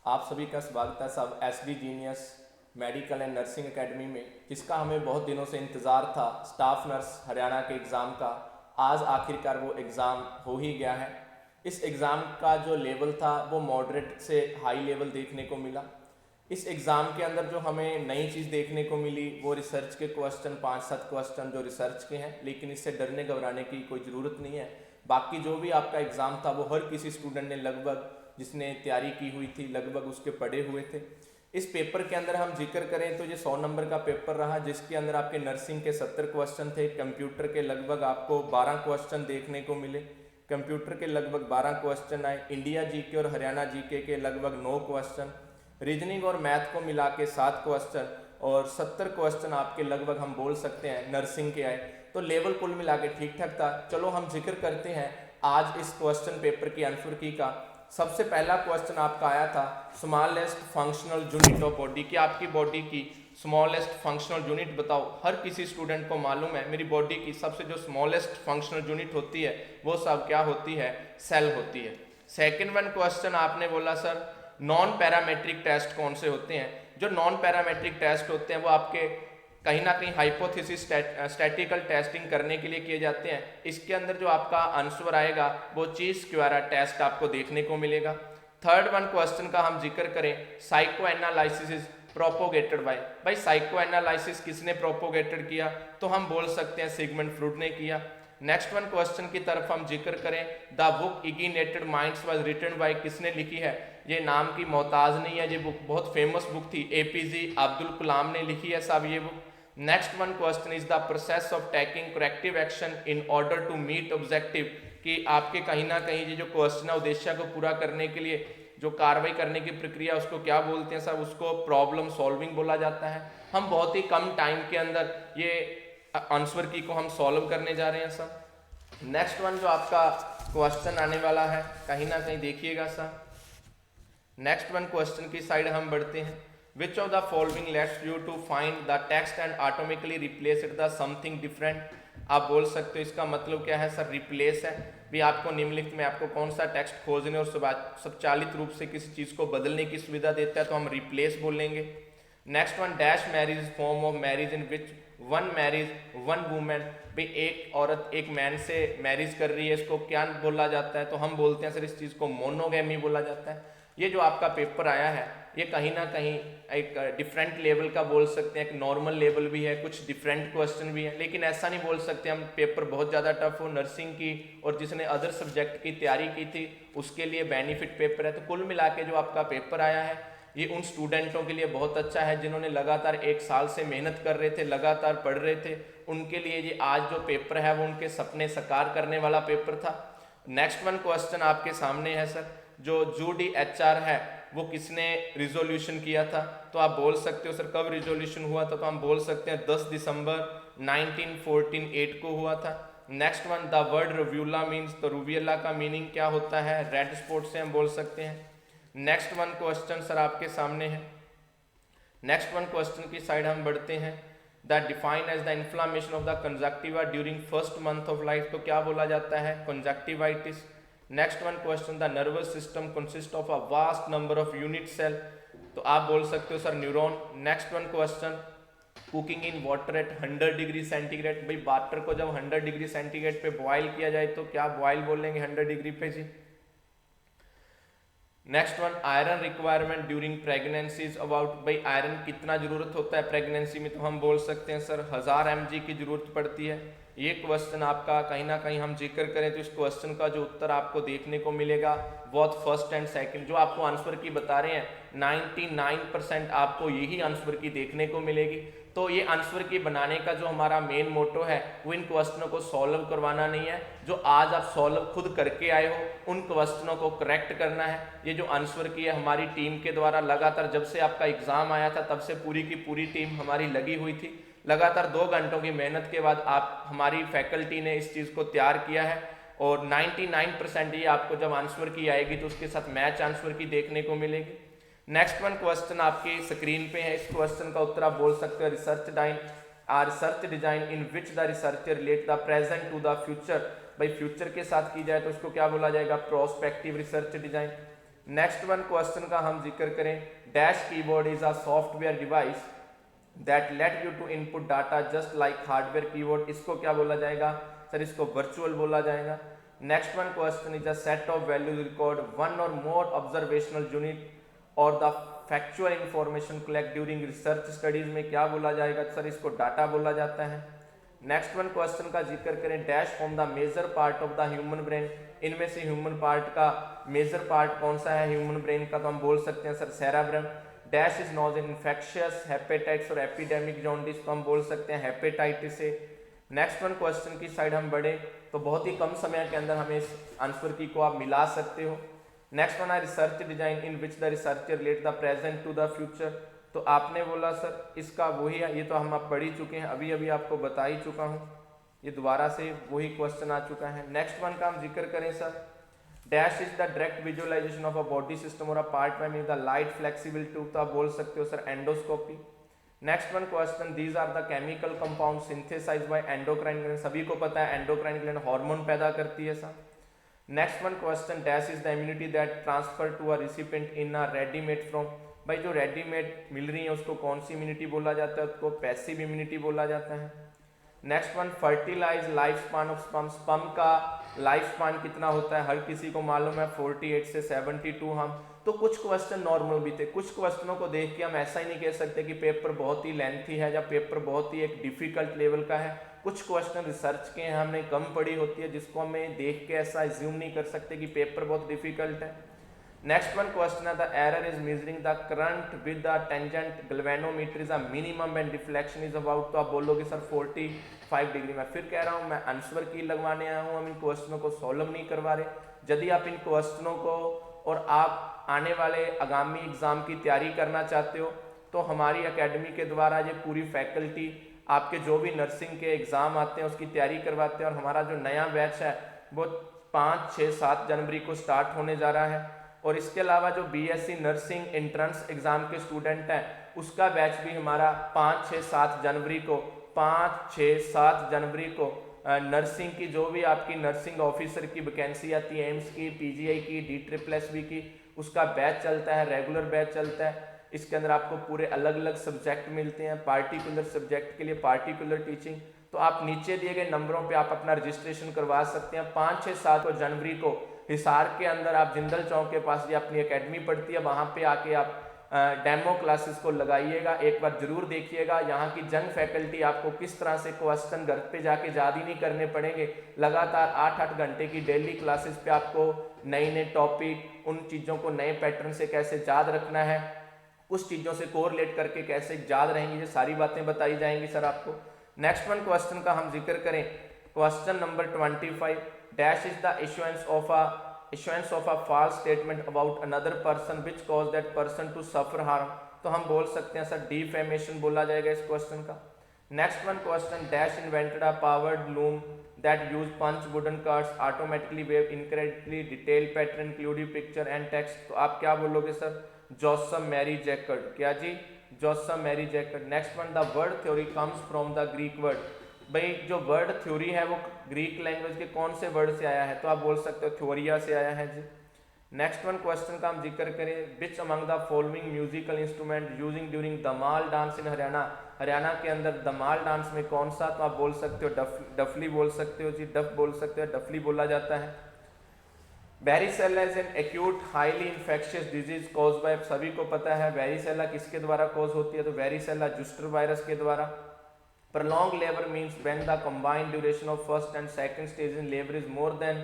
आप सभी का स्वागत है सब SD genius medical and nursing academy में, जिसका हमें बहुत दिनों से इंतज़ार था। स्टाफ नर्स हरियाणा के एग्ज़ाम का आज आखिरकार वो एग्ज़ाम हो ही गया है। इस एग्ज़ाम का जो लेवल था वो मॉडरेट से हाई लेवल देखने को मिला। इस एग्ज़ाम के अंदर जो हमें नई चीज़ देखने को मिली वो रिसर्च के क्वेश्चन, 5-7 क्वेश्चन जो रिसर्च के हैं, लेकिन इससे डरने घबराने की कोई ज़रूरत नहीं है। बाकी जो भी आपका एग्ज़ाम था वो हर किसी स्टूडेंट ने लगभग, जिसने तैयारी की हुई थी, लगभग उसके पढ़े हुए थे। इस पेपर के अंदर हम जिक्र करें तो ये 100 नंबर का पेपर रहा, जिसके अंदर आपके नर्सिंग के 70 क्वेश्चन थे, कंप्यूटर के लगभग आपको 12 क्वेश्चन देखने को मिले। कंप्यूटर के लगभग 12 क्वेश्चन आए, इंडिया जीके और हरियाणा जीके के लगभग 9 क्वेश्चन, रीजनिंग और मैथ को मिला के 7 क्वेश्चन और 70 क्वेश्चन आपके लगभग हम बोल सकते हैं नर्सिंग के आए। तो लेवल कुल मिला के ठीक ठाक था। चलो हम जिक्र करते हैं आज इस क्वेश्चन पेपर की आंसर की का। सबसे पहला क्वेश्चन आपका आया था smallest functional unit of body, कि आपकी बॉडी की स्मॉलेस्ट फंक्शनल यूनिट बताओ। हर किसी स्टूडेंट को मालूम है मेरी बॉडी की सबसे जो स्मॉलेस्ट फंक्शनल यूनिट होती है वो सब क्या होती है, सेल होती है। सेकेंड वन क्वेश्चन आपने बोला सर नॉन पैरामेट्रिक टेस्ट कौन से होते हैं। जो नॉन पैरामेट्रिक टेस्ट होते हैं वो आपके कहीं ना कहीं हाइपोथेसिस स्टैटिकल टेस्टिंग करने के लिए किए जाते हैं। इसके अंदर जो आपका आंसर आएगा वो ची स्क्वायर टेस्ट आपको देखने को मिलेगा। थर्ड वन क्वेश्चन का हम जिक्र करें psycho analysis is propagated bye, भाई साइको एनालिसिस किसने प्रोपोगेटेड किया, तो हम बोल सकते हैं सिगमंड फ्रूड ने किया। नेक्स्ट वन क्वेश्चन की तरफ हम जिक्र करें the book Ignited Minds was written by, किसने लिखी है, ये नाम की मोहताज नहीं है, ये बुक बहुत फेमस बुक थी, एपीजे अब्दुल कलाम ने लिखी है साहब ये book. Next one question is the process of taking corrective action in order to meet objective, कि आपके कहीं ना कहीं ये जो क्वेश्चन है उद्देश्य को पूरा करने के लिए जो कार्रवाई करने की प्रक्रिया उसको क्या बोलते हैं साहब, उसको प्रॉब्लम सॉल्विंग बोला जाता है। हम बहुत ही कम टाइम के अंदर ये आंसर की को हम सॉल्व करने जा रहे हैं सर। नेक्स्ट वन जो आपका क्वेश्चन आने वाला है कहीं ना कहीं देखिएगा सर। नेक्स्ट वन क्वेश्चन की साइड हम बढ़ते हैं। Which of the following lets you to find the text and automatically replace it the something different, आप बोल सकते हो इसका मतलब क्या है सर, रिप्लेस है। भी आपको निम्नलिखित में आपको कौन सा टेक्स्ट खोजने और स्वचालित रूप से किसी चीज को बदलने की सुविधा देता है तो हम रिप्लेस बोलेंगे। Next one dash marriage form of marriage in which one marriage one women, भाई एक औरत एक मैन से मैरिज कर रही है, इसको क्या बोला जाता है, तो हम बोलते हैं सर इस चीज को मोनोगैमी बोला जाता है। ये जो आपका पेपर आया है ये कहीं ना कहीं एक डिफरेंट लेवल का बोल सकते हैं, एक नॉर्मल लेवल भी है, कुछ डिफरेंट क्वेश्चन भी है, लेकिन ऐसा नहीं बोल सकते हम पेपर बहुत ज़्यादा टफ हो। नर्सिंग की और जिसने अदर सब्जेक्ट की तैयारी की थी उसके लिए बेनिफिट पेपर है। तो कुल मिला के जो आपका पेपर आया है ये उन स्टूडेंटों के लिए बहुत अच्छा है जिन्होंने लगातार 1 साल से मेहनत कर रहे थे, लगातार पढ़ रहे थे। उनके लिए ये आज जो पेपर है वो उनके सपने साकार करने वाला पेपर था। नेक्स्ट वन क्वेश्चन आपके सामने है सर, जो जूडीएचआर है वो किसने रिजोल्यूशन किया था, तो आप बोल सकते हो सर कब रिजोल्यूशन हुआ था, तो हम बोल सकते हैं 10 दिसंबर 1914 को हुआ था। नेक्स्ट वन द वर्ड रूवियोला मीन्स, तो रूवियोला का मीनिंग क्या होता है, रेड स्पॉट से हम बोल सकते हैं। नेक्स्ट वन क्वेश्चन सर आपके सामने है। नेक्स्ट वन क्वेश्चन की साइड हम बढ़ते हैं। The define as the inflammation of the conjunctiva during first month of life, तो क्या बोला जाता है, conjunctivitis. Next one question the nervous system consist of a vast number of unit cell, तो आप बोल सकते हो sir neuron. Next one question cooking in water at 100 degree centigrade, भाई वाटर को जब 100 डिग्री सेंटीग्रेड पे बॉयल किया जाए तो क्या बॉयल बोलेंगे 100 डिग्री पे जी। Next one iron requirement during pregnancy is about, भाई आयरन कितना जरूरत होता है प्रेगनेंसी में, तो हम बोल सकते हैं सर 1000 mg की जरूरत पड़ती है। ये क्वेश्चन आपका कहीं ना कहीं हम जिक्र करें तो इस क्वेश्चन का जो उत्तर आपको देखने को मिलेगा बहुत फर्स्ट एंड सेकंड, जो आपको आंसर की बता रहे हैं 99% आपको यही आंसर की देखने को मिलेगी। तो ये आंसर की बनाने का जो हमारा मेन मोटो है वो इन क्वेश्चनों को सॉल्व करवाना नहीं है, जो आज आप सॉल्व खुद करके आए हो उन क्वेश्चनों को करेक्ट करना है। ये जो आंसर की है हमारी टीम के द्वारा लगातार जब से आपका एग्जाम आया था तब से पूरी की पूरी टीम हमारी लगी हुई थी। लगातार 2 घंटों की मेहनत के बाद आप हमारी फैकल्टी ने इस चीज़ को तैयार किया है और 99% ये आपको जब आंसर की आएगी तो उसके साथ मैच आंसर की देखने को मिलेगी। नेक्स्ट वन क्वेश्चन आपकी स्क्रीन पे है, इस क्वेश्चन का उत्तर आप बोल सकते हो research design in which the researcher relate the present to the future, भाई फ्यूचर के साथ की जाए तो इसको क्या बोला जाएगा, prospective research design. Next one question का हम जिक्र करें, dash keyboard is a software device that let you to input data just like hardware keyboard, इसको क्या बोला जाएगा सर, इसको वर्चुअल बोला जाएगा। Next one question is a set of values record one और मोर ऑब्जर्वेशनल यूनिट और the factual information collect during research studies में क्या बोला जाएगा सर, इसको डाटा बोला जाता है। नेक्स्ट वन क्वेश्चन का जिक्र करें, dash from the major part of the human brain, इनमें से ह्यूमन पार्ट का मेजर पार्ट कौन सा है ह्यूमन ब्रेन का, तो हम बोल सकते हैं sir cerebrum. Dash is known in infectious hepatitis और एपिडेमिक जॉन्डिस, तो हम बोल सकते हैं हेपेटाइटिस से। नेक्स्ट वन क्वेश्चन की साइड हम बढ़े तो बहुत ही कम समय के अंदर हमें इस आंसर की को आप मिला सकते हो। नेक्स्ट वन है research design in which the researcher relate the present to the future, तो आपने बोला सर इसका वही है, ये तो हम आप पढ़ ही चुके हैं, अभी अभी आपको बता ही चुका हूँ, ये दोबारा से वही क्वेश्चन आ चुका है। नेक्स्ट वन का हम जिक्र करें sir, dash is the direct visualisation of a body system or a part में द लाइट फ्लेक्सिबल ट्यूब, तो आप बोल सकते हो sir endoscopy. Next one question, these are the chemical compound synthesised by endocrine gland, सभी को पता है एंडोक्राइन ग्लैंड हार्मोन पैदा करती है sir. Next one question, dash is the immunity that transfer to a recipient in a readymade from, भाई जो readymade मिल रही है उसको कौन सी इम्यूनिटी बोला जाता है, उसको पैसिव इम्यूनिटी बोला जाता है। Next one, fertilise life span of sperm, sperm का लाइफ स्पान कितना होता है, हर किसी को मालूम है 48 से 72 हम, तो कुछ क्वेश्चन नॉर्मल भी थे, कुछ क्वेश्चनों को देख के हम ऐसा ही नहीं कह सकते कि पेपर बहुत ही लेंथी है या पेपर बहुत ही एक डिफिकल्ट लेवल का है। कुछ क्वेश्चन रिसर्च के हैं, हमने कम पढ़ी होती है, जिसको हमें देख के ऐसा एज्यूम नहीं कर सकते कि पेपर बहुत डिफिकल्ट है। नेक्स्ट वन क्वेश्चन है, the error is measuring the current with the tangent galvanometer is a minimum and deflection is about, तो आप बोलोगे सर 45 डिग्री। मैं फिर कह रहा हूँ, मैं आंसर की लगवाने आया हूँ, हम इन क्वेश्चनों को सॉल्व नहीं करवा रहे। यदि आप इन क्वेश्चनों को और आप आने वाले आगामी एग्जाम की तैयारी करना चाहते हो तो हमारी एकेडमी के द्वारा ये पूरी फैकल्टी आपके जो भी नर्सिंग के एग्जाम आते हैं उसकी तैयारी करवाते हैं, और हमारा जो नया बैच है वो 5, 6, 7 जनवरी को स्टार्ट होने जा रहा है। और इसके अलावा जो बीएससी नर्सिंग एंट्रेंस एग्जाम के स्टूडेंट हैं उसका बैच भी हमारा 5, 6, 7 जनवरी को 5, 6, 7 जनवरी को नर्सिंग की जो भी आपकी नर्सिंग ऑफिसर की वैकेंसी आती है, एम्स की, पीजीआई की, DSSB की, उसका बैच चलता है, रेगुलर बैच चलता है। इसके अंदर आपको पूरे अलग अलग सब्जेक्ट मिलते हैं, पार्टिकुलर सब्जेक्ट के लिए पार्टिकुलर टीचिंग, तो आप नीचे दिए गए नंबरों पे आप अपना रजिस्ट्रेशन करवा सकते हैं। 5, 6, 7 जनवरी को हिसार के अंदर आप जिंदल चौक के पास ये अपनी एकेडमी पड़ती है, वहाँ पे आके आप डेमो क्लासेस को लगाइएगा, एक बार जरूर देखिएगा। यहाँ की जंग फैकल्टी आपको किस तरह से क्वेश्चन घर पे जाके याद ही नहीं करने पड़ेंगे, लगातार 8-8 घंटे की डेली क्लासेस पे आपको नए नए टॉपिक, उन चीज़ों को नए पैटर्न से कैसे याद रखना है, उस चीज़ों से कोरिलेट करके कैसे याद रहेंगी, ये सारी बातें बताई जाएंगी सर आपको। नेक्स्ट वन क्वेश्चन का हम जिक्र करें, question number 25, dash is the issuance of a false statement about another person which caused that person to suffer harm, तो हम बोल सकते हैं सर डिफेमेशन बोला जाएगा इस क्वेश्चन का। Next one question, dash invented a powered loom that use punch wooden cards automatically weave incorrectly detail pattern including picture and text, तो आप क्या बोलोगे सर, जोसफ मैरी जैकर्ड, क्या जी, Joseph Marie Jacquard. Next one, the word theory comes from the Greek word, भाई जो word theory है वो ग्रीक लैंग्वेज के कौन से वर्ड से आया है, तो आप बोल सकते हो थ्योरिया से आया है जी। नेक्स्ट वन क्वेश्चन का हम जिक्र करें, which among the following musical instrument using during Dhamal dance इन हरियाणा, हरियाणा के अंदर दमाल डांस में कौन सा, तो आप बोल सकते हो डफली बोल सकते हो जी, डफ बोल सकते हो, डफली बोला जाता है। Varicella is an acute highly infectious disease cause by, सभी को पता है वेरिसेला किसके द्वारा कॉज होती है, तो वेरिसेला जुस्टर वायरस के द्वारा। Prolonged labor means when the combined duration of first and second stage in labor is more than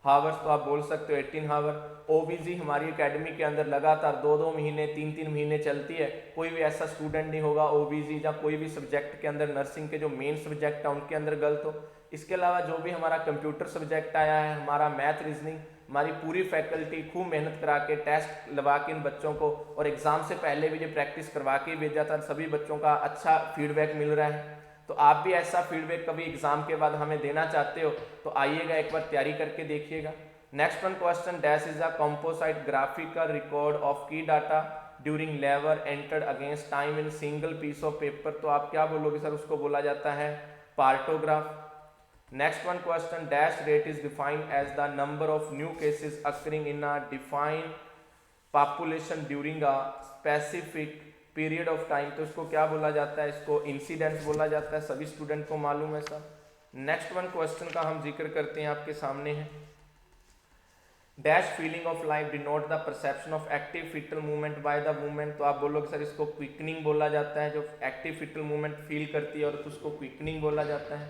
hours, तो आप बोल सकते हो 18 hour। OBG हमारी एकेडमी के अंदर लगातार 2-2 महीने 3-3 महीने चलती है, कोई भी ऐसा स्टूडेंट नहीं होगा OBG या कोई भी सब्जेक्ट के अंदर नर्सिंग के जो मेन सब्जेक्ट है उनके अंदर गलत हो। इसके अलावा जो भी हमारा कंप्यूटर सब्जेक्ट आया है, हमारा मैथ रीजनिंग, हमारी पूरी फैकल्टी खूब मेहनत करा के टेस्ट लगा के इन बच्चों को, और एग्जाम से पहले भी ये प्रैक्टिस करवा के भेजा था, सभी बच्चों का अच्छा फीडबैक मिल रहा है। तो आप भी ऐसा फीडबैक कभी एग्जाम के बाद हमें देना चाहते हो तो आइएगा, एक बार तैयारी करके देखिएगा। Next one question, dash is a composite graphical record of key data during labour entered against time in single piece of paper, तो आप क्या बोलोगे सर, उसको बोला जाता है partograph. Next one question, dash rate is defined as the number of new cases occurring in a defined population during a specific period of time, तो इसको क्या बोला जाता है, इसको इंसिडेंस बोला जाता है, सभी स्टूडेंट को मालूम है सर। नेक्स्ट वन क्वेश्चन का हम जिक्र करते हैं, आपके सामने है, dash feeling of life denote the perception of active fetal movement by the women, तो आप बोलोगे सर इसको क्विकनिंग बोला जाता है, जो एक्टिव फिटल मूवमेंट फील करती है और उसको क्विकनिंग बोला जाता है।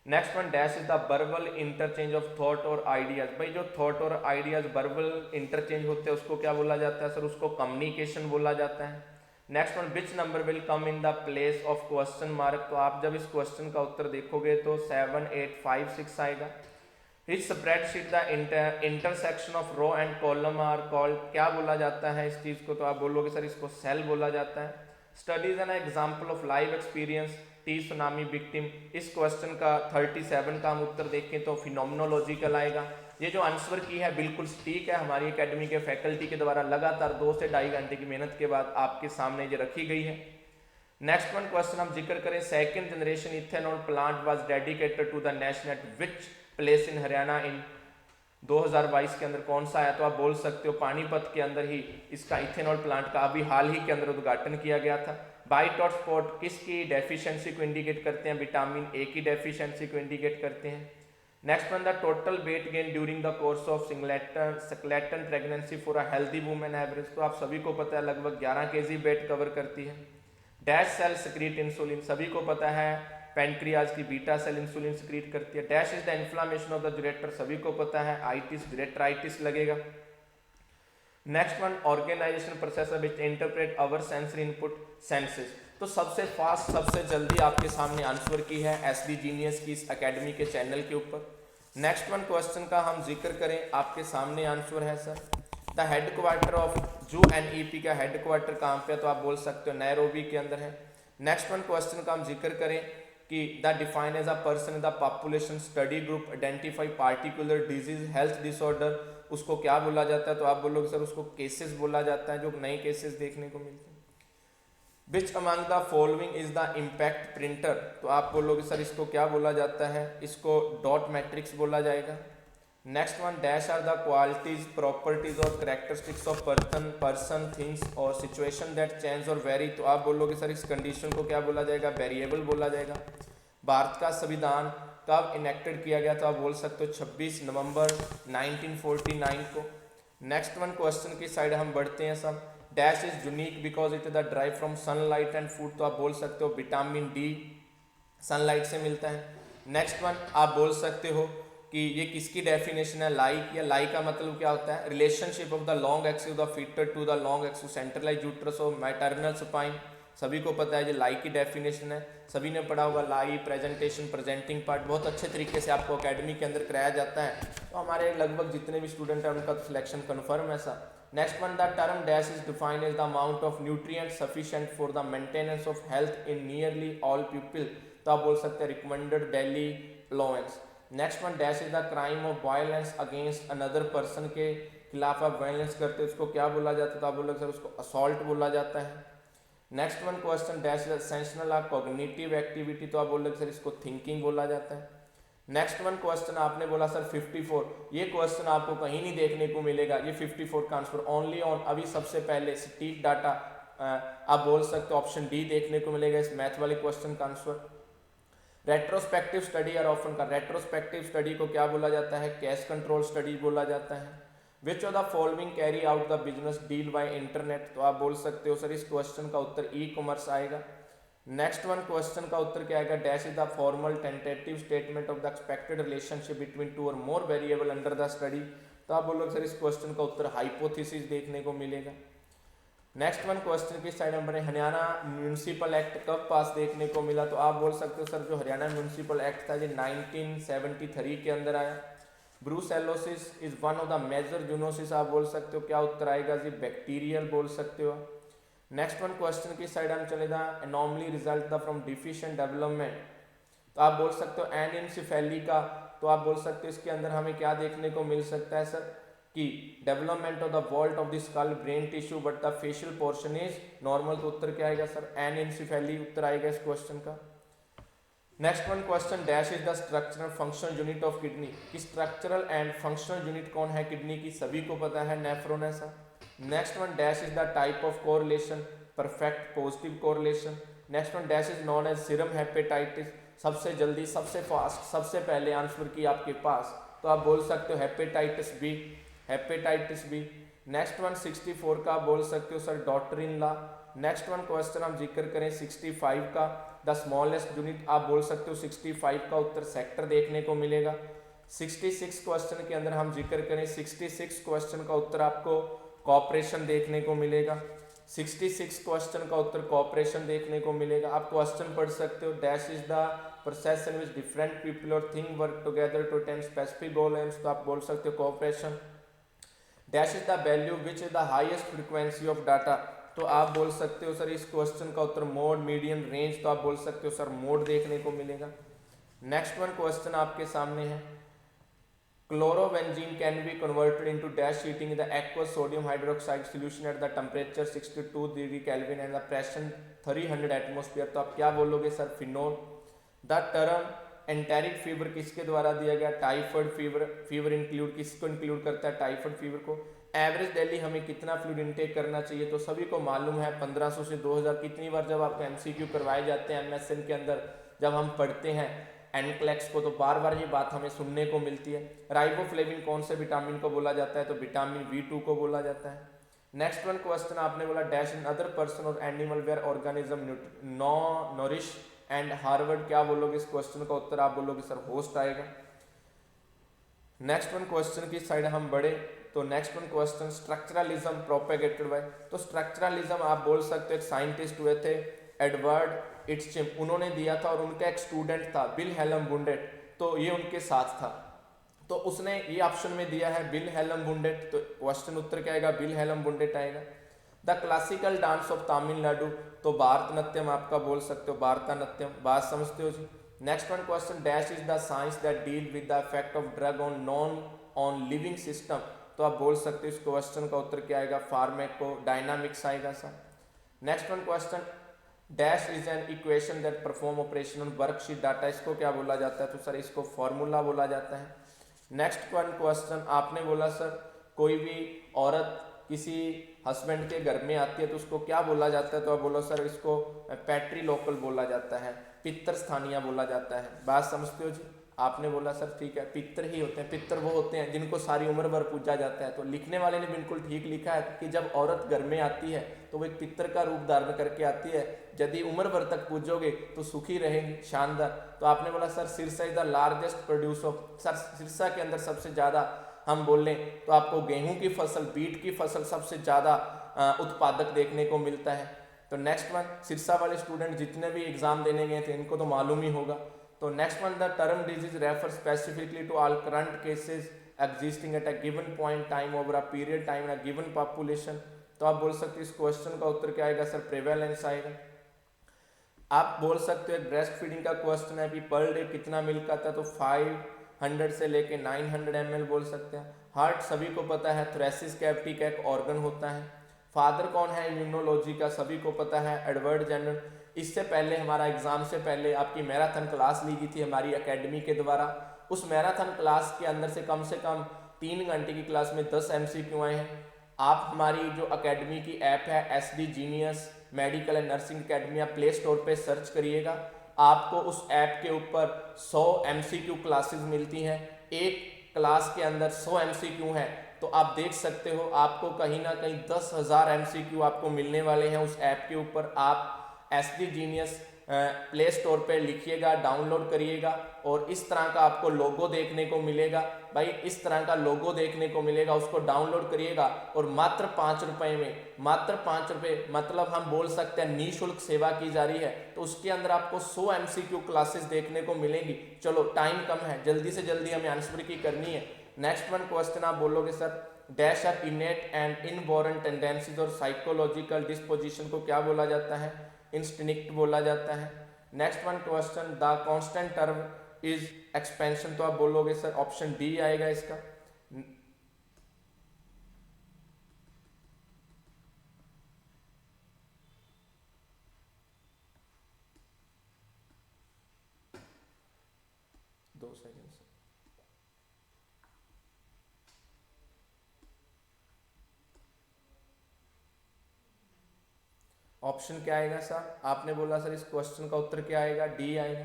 Next one, dash is the verbal interchange of thought और आइडियाज, भाई जो थॉट और आइडियाज वर्बल इंटरचेंज होते हैं उसको क्या बोला जाता है सर, उसको कम्युनिकेशन बोला जाता है। Next one, which number will come in the place of question mark, तो आप जब इस क्वेश्चन का उत्तर देखोगे तो 7, 8, 5, 6 आएगा। इस spreadsheet the intersection of row and column are called, क्या बोला जाता है इस चीज को, तो आप बोलोगे सर इसको सेल बोला जाता है। Studies an example of live experience T tsunami victim, इस क्वेश्चन का 37 का हम उत्तर देखें तो फिनोमिनोलॉजिकल आएगा। ये जो आंसर की है बिल्कुल ठीक है, हमारी एकेडमी के फैकल्टी के द्वारा लगातार 2 से 2.5 घंटे की मेहनत के बाद आपके सामने ये रखी गई है। नेक्स्ट वन क्वेश्चन हम जिक्र करें, second generation ethanol plant was dedicated to the nation at which place in Haryana in 2022 के अंदर कौन सा आया, तो आप बोल सकते हो पानीपत के अंदर ही इसका इथेनॉल प्लांट का अभी हाल ही के अंदर उद्घाटन किया गया था। बाइट और स्पॉट किसकी डेफिशिएंसी को इंडिकेट करते हैं, विटामिन ए की डेफिशिएंसी को इंडिकेट करते हैं। Next one, the total weight gain during the course of singleton pregnancy for a healthy women average, तो आप सभी को पता है लगभग 11 kg वेट कवर करती है। डैश सेल सिक्रीट इंसुलिन, सभी को पता है पैनक्रियाज की बीटा सेल इंसुलिन सिक्रीट करती है। Dash is the inflammation of the ureter, सभी को पता है आइटिस जुरेटराइटिस लगेगा। Next one, organization process which interpret our sensory input senses, तो सबसे फास्ट सबसे जल्दी आपके सामने आंसर की है एसडी जीनियस की इस एकेडमी के चैनल के ऊपर। नेक्स्ट वन क्वेश्चन का हम जिक्र करें, आपके सामने आंसर है sir, the headquarter of UNEP का हेडक्वार्टर कहाँ पे है, तो आप बोल सकते हो नैरोबी के अंदर है। नेक्स्ट वन क्वेश्चन का हम जिक्र करें कि the define as a person the population study group identify particular disease health disorder, उसको क्या बोला जाता है, तो आप बोलोगे सर उसको केसेस बोला जाता है, जो नए केसेस देखने को मिलते हैं। Which among the following is the impact printer, तो आप बोलोगे सर इसको क्या बोला जाता है, इसको डॉट मैट्रिक्स बोला जाएगा। Next one, dash are the qualities properties or characteristics of person things or situation that change or vary, तो आप बोलोगे सर इस कंडीशन को क्या बोला जाएगा, वेरिएबल बोला जाएगा। भारत का संविधान कब इनेक्टेड किया गया, तो आप बोल सकते हो 26 नवंबर 1949 को। नेक्स्ट वन क्वेश्चन की साइड हम बढ़ते हैं सब, dash is unique because it the drive from sunlight and food, तो आप बोल सकते हो विटामिन डी सनलाइट से मिलता है। नेक्स्ट वन आप बोल सकते हो कि ये किसकी डेफिनेशन है, लाइक, या लाइक का मतलब क्या होता है, relationship of the long axis of the fetus to the long axis centralise uterus of maternal spine, सभी को पता है ये लाइक की डेफिनेशन है, सभी ने पढ़ा होगा लाई प्रेजेंटेशन प्रेजेंटिंग पार्ट, बहुत अच्छे तरीके से आपको अकेडमी के अंदर कराया जाता है, तो हमारे लगभग जितने भी स्टूडेंट हैं उनका सिलेक्शन कन्फर्म है sir. Next one, the term dash is defined as the amount of nutrient sufficient for the maintenance of health in nearly all people, तो आप बोल सकते हैं recommended daily allowance. Next one, dash is the crime of violence against another person, के खिलाफ आप violence करते हो उसको क्या बोला जाता है, तो आप बोलोगे सर उसको असॉल्ट बोला जाता है। Next one question, dash is sensational of cognitive activity, तो आप बोलोगे सर इसको थिंकिंग बोला जाता है। नेक्स्ट वन क्वेश्चन आपने बोला सर 54, ये क्वेश्चन आपको कहीं नहीं देखने को मिलेगा, ये 54 का आंसर ओनली ऑन अभी सबसे पहले सटीक डाटा आप बोल सकते हो ऑप्शन डी देखने को मिलेगा इस मैथ वाले क्वेश्चन का आंसर। रेट्रोस्पेक्टिव स्टडी और ऑफन का, रेट्रोस्पेक्टिव स्टडी को क्या बोला जाता है, कैश कंट्रोल स्टडी बोला जाता है। Which of the following carry out the business deal by internet, तो आप बोल सकते हो सर इस क्वेश्चन का उत्तर ई कॉमर्स आएगा। नेक्स्ट वन क्वेश्चन का उत्तर क्या आएगा, dash is the formal tentative statement of the expected relationship between two or more variable under the study, तो आप बोलोगे सर इस क्वेश्चन का उत्तर हाइपोथेसिस देखने को मिलेगा। नेक्स्ट वन क्वेश्चन की साइड नंबर है, हरियाणा म्यूनिसिपल एक्ट कब पास देखने को मिला, तो आप बोल सकते हो सर जो हरियाणा म्यूनिसिपल एक्ट था ये 1973 के अंदर आया। Brucellosis is one of the major zoonosis, आप बोल सकते हो क्या उत्तर आएगा जी, बैक्टीरियल बोल सकते हो। नेक्स्ट वन क्वेश्चन की साइड हम चले जाए, anomaly result the from deficient development, तो आप बोल सकते हो एनइनसेफेली का, तो आप बोल सकते हो इसके अंदर हमें क्या देखने को मिल सकता है सर कि development of the vault of the skull brain tissue but the facial portion is normal, तो उत्तर क्या आएगा सर एनइनसेफेली उत्तर आएगा इस क्वेश्चन का। Next one question, dash is the structural functional unit of kidney, कि स्ट्रक्चरल एंड फंक्शनल यूनिट कौन है किडनी की, सभी को पता है नेफ्रॉन है sir. Next one dash is the type of correlation, perfect positive correlation. Next one dash is known as serum hepatitis, सबसे जल्दी सबसे फास्ट सबसे पहले आंसर की आपके पास, तो आप बोल सकते हो hepatitis B, hepatitis B. Next one 64 का बोल सकते हो sir daughter in law. Next one question हम जिक्र करें 65 का, द स्मॉलेस्ट यूनिट, आप बोल सकते हो 65 का उत्तर सेक्टर देखने को मिलेगा। 66 क्वेश्चन के अंदर हम जिक्र करें 66 क्वेश्चन का उत्तर आपको कॉपरेशन देखने को मिलेगा। 66 क्वेश्चन का उत्तर कॉपरेशन देखने को मिलेगा। आप क्वेश्चन पढ़ सकते हो, dash is the process in which different people और thing work together to attain specific goal aims, तो आप बोल सकते हो cooperation. Dash is the value which is the highest frequency of data, तो आप बोल सकते हो सर इस क्वेश्चन का उत्तर मोड, मीडियन, रेंज, तो आप बोल सकते हो सर मोड देखने को मिलेगा। नेक्स्ट वन क्वेश्चन आपके सामने है, chlorobenzene can be converted into dash heating the aqueous sodium hydroxide solution at the temperature 62 degree kelvin and the pressure 300 atmosphere, तो आप क्या बोलोगे sir phenol. The term enteric fever किसके द्वारा दिया गया, टाइफाइड फीवर, फीवर इंक्लूड किसको include करता है, टाइफाइड फीवर को। एवरेज डेली हमें कितना फ्लूइड इनटेक करना चाहिए, तो सभी को मालूम है 1500 से 2000। कितनी बार जब आपको एमसीक्यू करवाए जाते हैं एमएसएन के अंदर, जब हम पढ़ते हैं एनक्लेक्स को, तो बार बार ये बात हमें सुनने को मिलती है। राइबोफ्लेविन कौन से विटामिन को बोला जाता है, तो विटामिन B2 को बोला जाता है। नेक्स्ट वन क्वेश्चन आपने बोला, dash in other person or animal where organism no nourish and harboured, क्या बोलोगे इस क्वेश्चन का उत्तर, आप बोलोगे सर होस्ट आएगा। नेक्स्ट वन क्वेश्चन की साइड हम बढ़े, तो next one question structuralism propagated by, तो स्ट्रक्चरलिज्म आप बोल सकते हो एक साइंटिस्ट हुए थे एडवर्ड इट्सचिम, उन्होंने दिया था, और उनका एक स्टूडेंट था विलहेल्म बुंडेट, तो ये उनके साथ था, तो उसने ये ऑप्शन में दिया है विलहेल्म बुंडेट, तो क्वेश्चन उत्तर क्या आएगा, विलहेल्म बुंडेट आएगा। The classical dance of Tamil Nadu, तो भारतनाट्यम आपका बोल सकते हो भारतनाट्यम, बात समझते हो जी। Next one question, dash is the science that deal with the effect of drug on non on living system, तो आप बोल सकते हो इस क्वेश्चन का उत्तर क्या आएगा, फार्मेको डायनामिक्स आएगा sir. Next one question, dash is an equation that perform operation on worksheet data, इसको क्या बोला जाता है, तो सर इसको फॉर्मूला बोला जाता है। नेक्स्ट वन क्वेश्चन आपने बोला सर कोई भी औरत किसी हस्बैंड के घर में आती है तो उसको क्या बोला जाता है, तो आप बोलो सर इसको पैट्रीलोकल बोला जाता है, पितर स्थानीय बोला जाता है, बात समझते हो जी। आपने बोला सर ठीक है, पितर ही होते हैं, पितर वो होते हैं जिनको सारी उम्र भर पूजा जाता है, तो लिखने वाले ने बिल्कुल ठीक लिखा है कि जब औरत घर में आती है तो वो एक पितर का रूप धारण करके आती है, यदि उम्र भर तक पूजोगे तो सुखी रहेंगी, शानदार। तो आपने बोला sir Sirsa is the largest produce of, sir Sirsa के अंदर सबसे ज़्यादा हम बोल लें तो आपको गेहूं की फसल, बीट की फसल सबसे ज़्यादा उत्पादक देखने को मिलता है। तो नेक्स्ट वन, सिरसा वाले स्टूडेंट जितने भी एग्जाम देने गए थे इनको तो मालूम ही होगा। तो next one, the term disease refer specifically to all current cases existing at a given point time over a period time in a given population, तो आप बोल सकते हो इस क्वेश्चन का उत्तर क्या आएगा सर, प्रेवेलेंस आएगा। आप बोल सकते हो ब्रेस्ट फीडिंग का क्वेश्चन है कि पर डे कितना मिल्क आता है, तो 500 से लेके 900 ml बोल सकते हैं। हार्ट सभी को पता है थोरेसिस कैविटी का एक ऑर्गन होता है। फादर कौन है इम्यूनोलॉजी का, सभी को पता है एडवर्ड जेनर। इससे पहले हमारा एग्जाम से पहले आपकी मैराथन क्लास ली गई थी हमारी एकेडमी के द्वारा, उस मैराथन क्लास के अंदर से कम 3 घंटे की क्लास में 10 MCQ आए हैं। आप हमारी जो एकेडमी की ऐप है SD genius medical and nursing academy, आप प्ले स्टोर पे सर्च करिएगा, आपको उस ऐप के ऊपर 100 MCQ क्लासेस मिलती हैं। एक क्लास के अंदर 100 MCQ है, तो आप देख सकते हो आपको कहीं ना कहीं 10,000 MCQ आपको मिलने वाले हैं उस ऐप के ऊपर। आप SD जीनियस प्ले स्टोर पे लिखिएगा, डाउनलोड करिएगा, और इस तरह का आपको लोगो देखने को मिलेगा। भाई इस तरह का लोगो देखने को मिलेगा, उसको डाउनलोड करिएगा, और मात्र 5 रुपए में, मात्र 5 रुपए, मतलब हम बोल सकते हैं निःशुल्क सेवा की जा रही है। तो उसके अंदर आपको 100 MCQ क्लासेस देखने को मिलेंगी। चलो टाइम कम है, जल्दी से जल्दी हमें आंसर की करनी है। नेक्स्ट वन क्वेश्चन आप बोलोगे sir dash are innate and inborn tendencies or psychological disposition को क्या बोला जाता है, इंस्टिंक्ट बोला जाता है। Next one question, the constant term is expansion, तो आप बोलोगे सर ऑप्शन डी आएगा इसका। दो सेकेंड से ऑप्शन क्या आएगा सर? आपने बोला सर इस क्वेश्चन का उत्तर क्या आएगा? डी आएगा।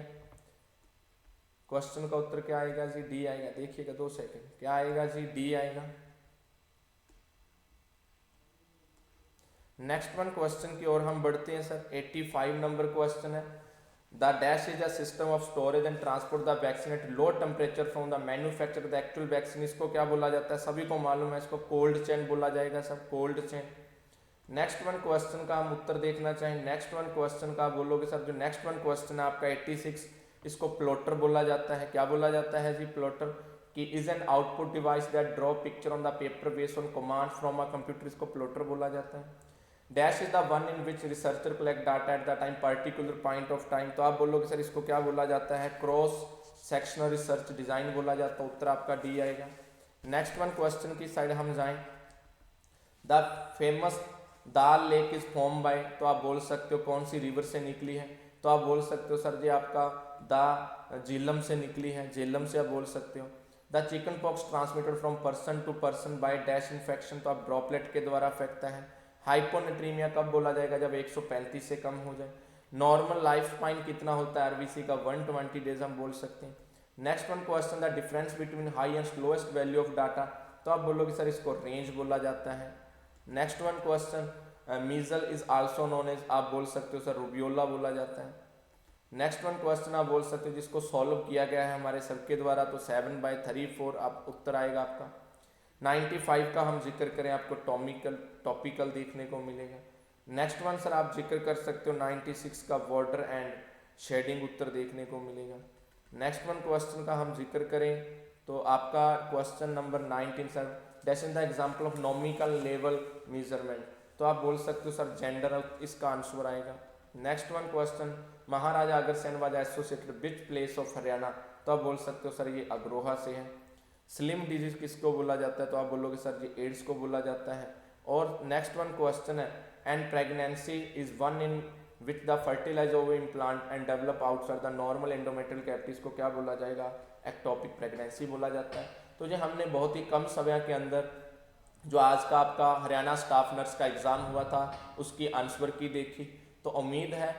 क्वेश्चन का उत्तर क्या आएगा जी? डी आएगा। देखिएगा 2 सेकंड, क्या आएगा जी? डी आएगा। नेक्स्ट वन क्वेश्चन की ओर हम बढ़ते हैं सर। 85 नंबर क्वेश्चन है। The dash is a system of storage and transport the vaccine at low temperature from the manufacture the actual vaccine. इसको क्या बोला जाता है? सभी को मालूम है, इसको कोल्ड चेन बोला जाएगा सब, cold chain. Next one question का हम उत्तर देखना चाहें। नेक्स्ट वन क्वेश्चन का बोलोगे सर, जो नेक्स्ट वन क्वेश्चन है आपका 86, इसको प्लॉटर बोला जाता है। क्या बोला जाता है जी? प्लॉटर। कि is an output device that draw picture on the paper based on command from a computer. इसको प्लॉटर बोला जाता है। Dash is the one in which researcher collect data at the time particular point of time. तो आप बोलोगे sir इसको क्या बोला जाता है? क्रॉस सेक्शनल रिसर्च डिजाइन बोला जाता है। उत्तर आपका डी आएगा। नेक्स्ट वन क्वेश्चन की साइड हम जाएं। The famous dal lake is form by. तो आप बोल सकते हो कौन सी रिवर से निकली है? तो आप बोल सकते हो सर जी आपका द झेलम से निकली है, झेलम से आप बोल सकते हो। The chickenpox transmitted from person to person by dash infection. तो आप ड्रॉपलेट के द्वारा फैलता है। हाइपोनेट्रीमिया कब बोला जाएगा? जब 135 से कम हो जाए। नॉर्मल लाइफ स्पाइन कितना होता है आरबीसी का? 120 डेज हम बोल सकते हैं। Next one question, the difference between high and slowest value of data. तो आप बोलोगे सर इसको रेंज बोला जाता है। Next one question, measles is also known as. आप बोल सकते हो सर रूबियोला बोला जाता है। नेक्स्ट वन क्वेश्चन आप बोल सकते हो जिसको सॉल्व किया गया है हमारे सर के द्वारा, तो 7/34 आप उत्तर आएगा आपका। 95 का हम जिक्र करें आपको टॉपिकल देखने को मिलेगा। नेक्स्ट वन सर आप जिक्र कर सकते हो 96 का वाटर एंड शेडिंग उत्तर देखने को मिलेगा। नेक्स्ट वन क्वेश्चन का हम जिक्र करें तो आपका question number 19 sir, that is the example of nominal level measurement. तो आप बोल सकते हो सर जेंडर, इसका आंसर आएगा। Next one question, Maharaja Agrasen was associated which place of Haryana. तो आप बोल सकते हो सर ये अग्रोहा से है। स्लिम डिजीज किसको बोला जाता है? तो आप बोलोगे सर जी एड्स को बोला जाता है। और नेक्स्ट वन क्वेश्चन है, and pregnancy is one in which the fertilize ova implant and develop outside the normal endometrial cavity. को क्या बोला जाएगा? एक्टोपिक प्रेगनेंसी बोला जाता है। तो ये हमने बहुत ही कम समय के अंदर जो आज का आपका हरियाणा स्टाफ नर्स का एग्जाम हुआ था उसकी आंसर की देखी। तो उम्मीद है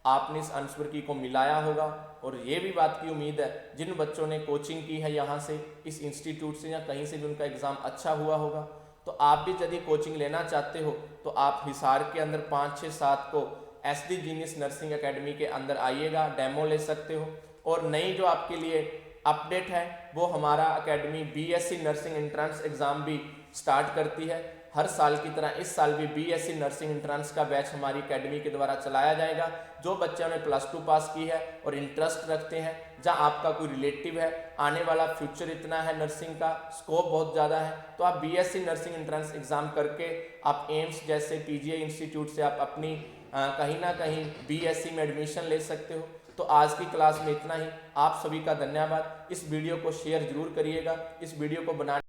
आपने इस आंसर की को मिलाया होगा। और ये भी बात की उम्मीद है जिन बच्चों ने कोचिंग की है यहाँ से, इस इंस्टीट्यूट से या कहीं से भी उनका एग्जाम अच्छा हुआ होगा। तो आप भी यदि कोचिंग लेना चाहते हो तो आप हिसार के अंदर 5, 6, 7 को SD जीनियस नर्सिंग एकेडमी के अंदर आइएगा, डेमो ले सकते हो। और नई जो आपके लिए अपडेट है वो हमारा academy BSc nursing entrance exam भी स्टार्ट करती है। हर साल की तरह इस साल भी BSc नर्सिंग एंट्रेंस का बैच हमारी एकेडमी के द्वारा चलाया जाएगा। जो बच्चों ने +2 पास की है और इंटरेस्ट रखते हैं, जहां आपका कोई रिलेटिव है, आने वाला फ्यूचर इतना है, नर्सिंग का स्कोप बहुत ज़्यादा है, तो आप BSc नर्सिंग एंट्रेंस एग्जाम करके आप एम्स जैसे PGI इंस्टीट्यूट से आप अपनी कहीं ना कहीं BSc में एडमिशन ले सकते हो। तो आज की क्लास में इतना ही। आप सभी का धन्यवाद। इस वीडियो को शेयर जरूर करिएगा। इस वीडियो को बनाने